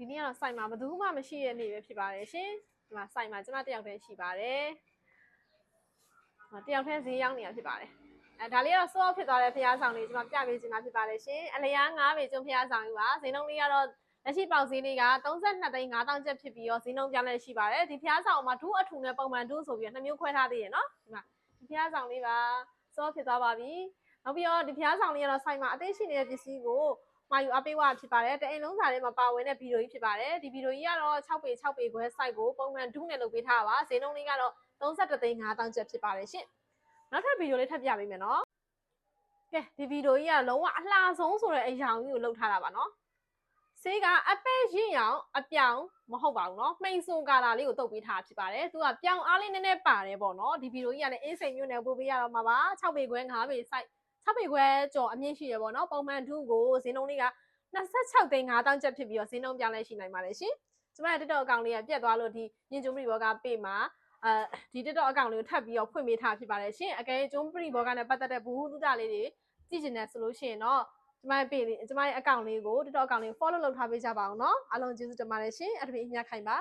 ဒီနေ့ကတော့စိုက်မှာဘယ်သူမှမရှိတဲ့နေ့ပဲဖြစ်ပါတယ်ရှင်ဒီမှာစိုက်မှာကျမတယောက်တည်းရှိပါတယ်တယောက်တည်းဈေးရောက်နေတာဖြစ်ပါတယ်ဒါလေးကတော့စောဖြစ်သွားတဲ့ဖျားဆောင်လေးကျမပြပေးခြင်းမှာဖြစ်ပါတယ်ရှင်အလျား9ပေကျွန်းဖျားဆောင်ကြီးပါဈေးနှုန်းလေးကတော့လက်ရှိပေါက်ဈေးလေးက32သိန်း5000ကျပ်ဖြစ်ပြီးတော့ဈေးနှုန်းပြောင်းလဲရှိပါတယ်ဒီဖျားဆောင်မှာဒူးအထူနဲ့ပုံမှန်ဒူးဆိုပြီးတော့2မျိုးခွဲထားသေးရနော်ဒီမှာဒီဖျားဆောင်လေးပါစောဖြစ်သွားပါပြီနောက်ပြီးတော့ဒီဖျားဆောင်လေးကတော့စိုက်မှာအသေးရှိနေတဲ့ပစ္စည်းကိုမာယူအပေးဝဖြစ်ပါတယ်တအိမ်လုံးစာထဲမှာပါဝင်တဲ့ဗီဒီယိုကြီးဖြစ်ပါတယ်ဒီဗီဒီယိုကြီးကတော့6ပေခွဲ site ကိုပုံမှန်ဒူးနဲ့လုပ်ပေးထားပါဈေးနှုန်းလေးကတော့33သိန်း5000ကျပ်ဖြစ်ပါတယ်ရှင်နောက်ထပ်ဗီဒီယိုလေးထပ်ပြပေးမယ်နော်ကဲဒီဗီဒီယိုကြီးကလုံးဝအလှဆုံးဆိုတဲ့အရာကြီးကိုလုပ်ထားတာပါနော်ဆေးကအပဲ့ရင့်ရောင်အပြောင်မဟုတ်ပါဘူးเนาะမှိန်ဆိုကာလာလေးကိုတုပ်ပေးထားဖြစ်ပါတယ်သူကပြောင်အားလေးနည်းနည်းပါတယ်ပေါ့เนาะဒီဗီဒီယိုကြီးကလည်းအင်းစိန်မျိုးနဲ့ပို့ပေးရတော့မှာပါ6ပေခွဲ5ပေ site 6ပေခွဲကျော်အမြင့်ရှိရပေါ့เนาะပုံမှန်ဒူးကိုဈေးနှုန်းလေးက26သိန်း5000ကျပ်ဖြစ်ပြီးတော့ဈေးနှုန်းပြောင်းလဲရှိနိုင်ပါတယ်ရှင်ကျမရဲ့ TikTok အကောင့်လေးကပြတ်သွားလို့ဒီညင်ကျုံပရိဘောကပေမှာဒီ TikTok အကောင့်လေးကိုထပ်ပြီးတော့ဖွင့်ပေးထားဖြစ်ပါတယ်ရှင်အကယ်ကျုံပရိဘောကနဲ့ပတ်သက်တဲ့ဘူဟုသုတလေးတွေကြည့်ကျင်တယ်ဆိုလို့ရှိရင်တော့ကျမရဲ့ page လေးကျမရဲ့ account လေးကို TikTok account လေးကို follow လုပ်ထားပေးကြပါအောင်เนาะအားလုံးကျေးဇူးတင်ပါတယ်ရှင်အထူးအမြတ်ခိုင်ပါ